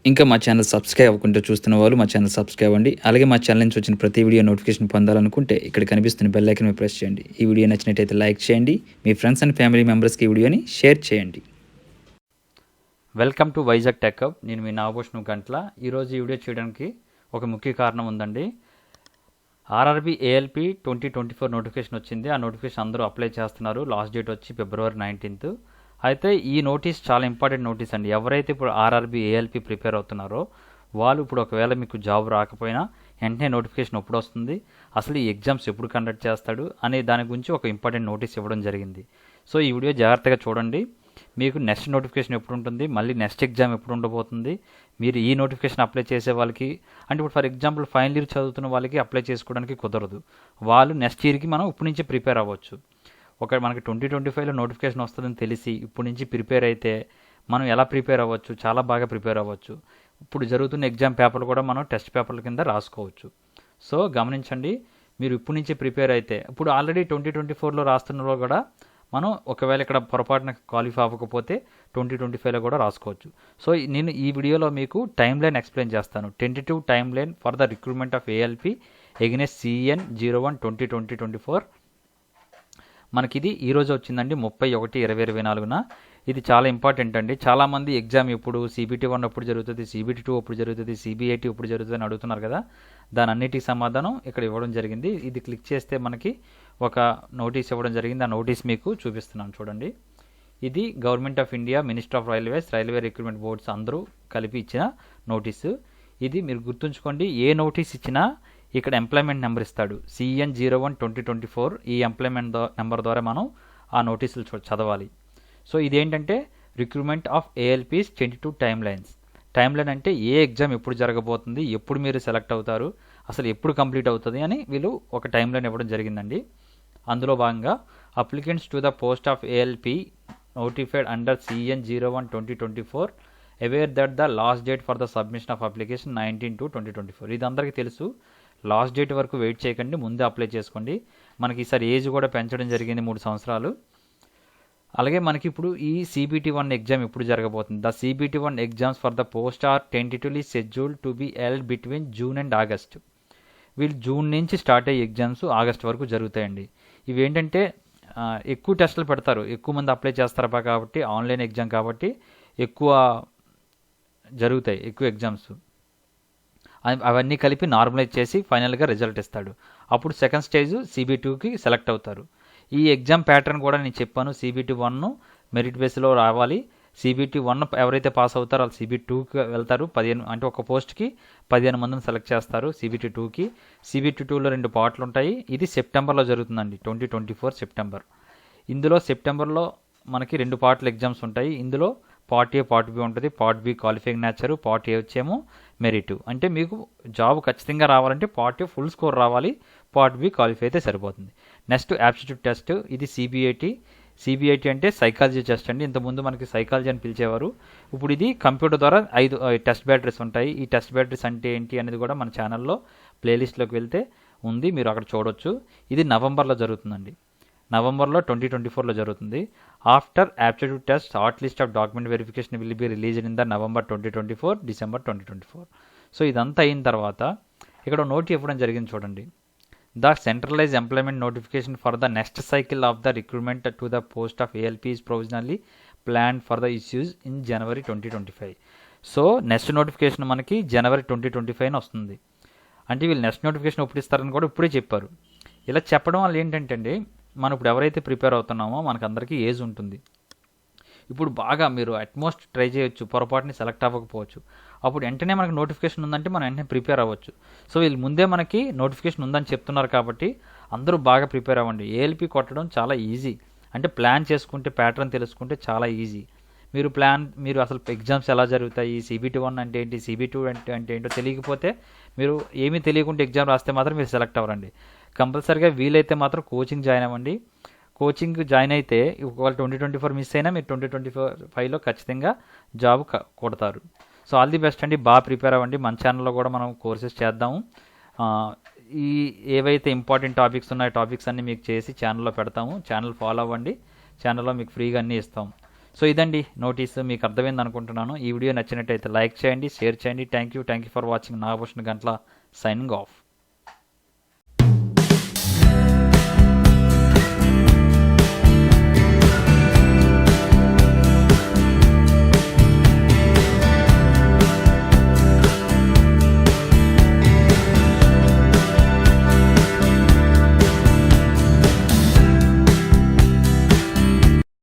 ఇంకా మా channel subscribe అవ్వకుంటే చూస్తున్న వాళ్ళు మా ఛానల్ సబ్స్క్రైబ్ అవ్వండి. అలాగే మా ఛానల్ నుంచి వచ్చిన ప్రతి వీడియో నోటిఫికేషన్ పొందాలనుకుంటే ఇక్కడ కనిపిస్తున్న బెల్ ఐకాన్ మీద ప్రెస్ చేయండి. ఈ వీడియో నచ్చినట్టయితే లైక్ చేయండి. మీ ఫ్రెండ్స్ అండ్ ఫ్యామిలీ మెంబర్స్కి ఈ వీడియోని షేర్ చేయండి. Welcome to Vizag tech hub. నేను మీ నాగభూషణం గంట్ల. ఈరోజు ఈ వీడియో చేయడానికి ఒక ముఖ్య కారణం ఉందండి. ఆర్ఆర్బీ ఏఎల్పి 2024 నోటిఫికేషన్ వచ్చింది. ఆ నోటిఫికేషన్ అందరూ అప్లై చేస్తున్నారు. లాస్ట్ డేట్ వచ్చి February 19th. అయితే ఈ నోటీస్ చాలా ఇంపార్టెంట్ నోటీస్ అండి. ఎవరైతే ఇప్పుడు ఆర్ఆర్బీ ఏఎల్పి ప్రిపేర్ అవుతున్నారో వాళ్ళు ఇప్పుడు ఒకవేళ మీకు జాబ్ రాకపోయినా వెంటనే నోటిఫికేషన్ ఎప్పుడు వస్తుంది, అసలు ఈ ఎగ్జామ్స్ ఎప్పుడు కండక్ట్ చేస్తాడు అనే దాని గురించి ఒక ఇంపార్టెంట్ నోటీస్ ఇవ్వడం జరిగింది. సో ఈ వీడియో జాగ్రత్తగా చూడండి. మీకు నెక్స్ట్ నోటిఫికేషన్ ఎప్పుడు ఉంటుంది, మళ్ళీ నెక్స్ట్ ఎగ్జామ్ ఎప్పుడు ఉండబోతుంది, మీరు ఈ నోటిఫికేషన్ అప్లై చేసే వాళ్ళకి అంటే ఇప్పుడు ఫర్ ఎగ్జాంపుల్ ఫైనల్ ఇయర్ చదువుతున్న వాళ్ళకి అప్లై చేసుకోవడానికి కుదరదు. వాళ్ళు నెక్స్ట్ ఇయర్కి మనం ఇప్పటి నుంచి ప్రిపేర్ అవ్వచ్చు. మనకి 2025లో నోటిఫికేషన్ వస్తుందని తెలిసి ఇప్పటి నుంచి ప్రిపేర్ అయితే మనం ఎలా ప్రిపేర్ అవ్వచ్చు, చాలా బాగా ప్రిపేర్ అవ్వచ్చు. ఇప్పుడు జరుగుతున్న ఎగ్జామ్ పేపర్లు కూడా మనం టెస్ట్ పేపర్ల కింద రాసుకోవచ్చు. సో గమనించండి, మీరు ఇప్పటి నుంచి ప్రిపేర్ అయితే ఇప్పుడు ఆల్రెడీ 2024లో రాస్తున్న కూడా మనం ఒకవేళ ఇక్కడ పొరపాటున క్వాలిఫై అవ్వకపోతే 2025లో కూడా రాసుకోవచ్చు. సో నేను ఈ వీడియోలో మీకు టైం లైన్ ఎక్స్ప్లెయిన్ చేస్తాను. Tentative time line for the recruitment of ALP against CN01-2024. మనకి ఇది ఈరోజు వచ్చిందండి 30/1/2024. ఇది చాలా ఇంపార్టెంట్ అండి. చాలామంది ఎగ్జామ్ ఎప్పుడు CBT 1 ఎప్పుడు జరుగుతుంది, CBT 2 ఎప్పుడు జరుగుతుంది, CBIT ఎప్పుడు జరుగుతుంది అని అడుగుతున్నారు కదా. దాని అన్నిటికీ సమాధానం ఇక్కడ ఇవ్వడం జరిగింది. ఇది క్లిక్ చేస్తే మనకి ఒక నోటీస్ ఇవ్వడం జరిగింది. ఆ నోటీస్ మీకు చూపిస్తున్నాను చూడండి. ఇది government of India, minister of railways, railway recruitment boards అందరూ కలిపి ఇచ్చిన నోటీసు. ఇది మీరు గుర్తుంచుకోండి, ఏ నోటీస్ ఇచ్చినా ఇక్కడ ఎంప్లాయ్మెంట్ నెంబర్ ఇస్తాడు, CN01-2024. ఈ ఎంప్లాయ్మెంట్ నెంబర్ ద్వారా మనం ఆ నోటీసులు చదవాలి. సో ఇదేంటంటే recruitment of ALPs 22 time lines. Time line అంటే ఏ ఎగ్జామ్ ఎప్పుడు జరగబోతుంది, ఎప్పుడు మీరు సెలెక్ట్ అవుతారు, అసలు ఎప్పుడు కంప్లీట్ అవుతుంది అని వీళ్ళు ఒక టైమ్ లైన్ ఇవ్వడం జరిగిందండి. అందులో భాగంగా applicants to the post of ALP notified under CN01-2024 aware that the last date for the submission of application 19/2/2024. ఇది అందరికీ తెలుసు. లాస్ట్ డేట్ వరకు వెయిట్ చేయకండి, ముందే అప్లై చేసుకోండి. మనకి ఈసారి ఏజ్ కూడా పెంచడం జరిగింది 3 సంవత్సరాలు. అలాగే మనకి ఇప్పుడు ఈ CBT 1 ఎగ్జామ్ ఎప్పుడు జరగబోతుంది. The CBT 1 exams for the post are tentatively scheduled to be held between June and August. వీళ్ళు జూన్ నుంచి స్టార్ట్ అయ్యే ఎగ్జామ్స్ ఆగస్ట్ వరకు జరుగుతాయండి. ఇవి ఏంటంటే ఎక్కువ టెస్టులు పెడతారు, ఎక్కువ మంది అప్లై చేస్తారు కాబట్టి, ఆన్లైన్ ఎగ్జామ్ కాబట్టి ఎక్కువ జరుగుతాయి, ఎక్కువ ఎగ్జామ్స్. అవన్నీ కలిపి నార్మలైజ్ చేసి ఫైనల్గా రిజల్ట్ ఇస్తాడు. అప్పుడు సెకండ్ స్టేజ్ CBT2కి సెలెక్ట్ అవుతారు. ఈ ఎగ్జామ్ ప్యాటర్న్ కూడా నేను చెప్పాను. CBT 1 మెరిట్ బేస్లో రావాలి. CBT 1 ఎవరైతే పాస్ అవుతారో వాళ్ళు CBT2కి వెళ్తారు. 15 అంటే ఒక పోస్ట్కి 15 మందిని సెలెక్ట్ చేస్తారు CBT 2కి. CBT 2లో 2 పార్ట్లు ఉంటాయి. ఇది సెప్టెంబర్లో జరుగుతుందండి, 2024 సెప్టెంబర్. ఇందులో సెప్టెంబర్లో మనకి 2 పార్ట్ల ఎగ్జామ్స్ ఉంటాయి. ఇందులో పార్ట్ A, పార్ట్ B ఉంటుంది. Part B qualifying nature, part A వచ్చేమో మెరిట్. అంటే మీకు జాబ్ ఖచ్చితంగా రావాలంటే పార్ట్ A ఫుల్ స్కోర్ రావాలి, పార్ట్ B క్వాలిఫై అయితే సరిపోతుంది. Next aptitude test. ఇది CBIT అంటే సైకాలజీ టెస్ట్ అండి. ఇంతకుముందు మనకి సైకాలజీ అని పిలిచేవారు. ఇప్పుడు ఇది కంప్యూటర్ ద్వారా 5 టెస్ట్ బ్యాటరీస్ ఉంటాయి. ఈ టెస్ట్ బ్యాటరీస్ అంటే ఏంటి అనేది కూడా మన ఛానల్లో ప్లేలిస్ట్లోకి వెళ్తే ఉంది, మీరు అక్కడ చూడొచ్చు. ఇది నవంబర్లో జరుగుతుందండి. నవంబర్లో 2024లో జరుగుతుంది. After aptitude test short list of document verification will be released in the November 2024, December 2024. So ఇదంతా అయిన తర్వాత ఇక్కడ నోట్ ఇవ్వడం జరిగింది చూడండి. The centralise employment notification for the next cycle of the recruitment to the post of ALP is provisionally plan for the issues in January 2025. So next notification మనకి January 2025 వస్తుంది. అంటే వీళ్ళు నెక్స్ట్ నోటిఫికేషన్ ఎప్పుడు ఇస్తారని కూడా ఇప్పుడే చెప్పారు. ఇలా చెప్పడం వల్ల ఏంటంటే అండి, మనం ఇప్పుడు ఎవరైతే ప్రిపేర్ అవుతున్నామో మనకు అందరికీ ఏజ్ ఉంటుంది. ఇప్పుడు బాగా మీరు అట్మోస్ట్ ట్రై చేయొచ్చు, పొరపాటుని సెలెక్ట్ అవ్వకపోవచ్చు. అప్పుడు వెంటనే మనకు నోటిఫికేషన్ ఉందంటే మనం వెంటనే ప్రిపేర్ అవ్వచ్చు. సో వీళ్ళు ముందే మనకి నోటిఫికేషన్ ఉందని చెప్తున్నారు కాబట్టి అందరూ బాగా ప్రిపేర్ అవ్వండి. ఏఎల్పి కొట్టడం చాలా ఈజీ. అంటే ప్లాన్ చేసుకుంటే, ప్యాటర్న్ తెలుసుకుంటే చాలా ఈజీ. మీరు అసలు ఎగ్జామ్స్ ఎలా జరుగుతాయి, CBT 1 అంటే ఏంటి, CBT 2 అంటే ఏంటో తెలియకపోతే మీరు ఏమీ తెలియకుండా ఎగ్జామ్ రాస్తే మాత్రం మీరు సెలెక్ట్ అవ్వరండి. కంపల్సరీగా వీలైతే మాత్రం కోచింగ్ జాయిన్ అవ్వండి. కోచింగ్ జాయిన్ అయితే ఒకవేళ 2024 మిస్ అయినా మీరు 2025లో ఖచ్చితంగా జాబ్ కొడతారు. సో ఆల్ ది బెస్ట్ అండి, బాగా ప్రిపేర్ అవ్వండి. మన ఛానల్లో కూడా మనం కోర్సెస్ చేద్దాము. ఈ ఏవైతే ఇంపార్టెంట్ టాపిక్స్ ఉన్నాయో టాపిక్స్ అన్నీ మీకు చేసి ఛానల్లో పెడతాము. ఛానల్ ఫాలో అవ్వండి. ఛానల్లో మీకు ఫ్రీగా అన్నీ ఇస్తాం. సో ఇదండి నోటీస్, మీకు అర్థమైంది అనుకుంటున్నాను. ఈ వీడియో నచ్చినట్టయితే లైక్ చేయండి, షేర్ చేయండి. Thank you for watching. Nagabhushan Gantla signing off.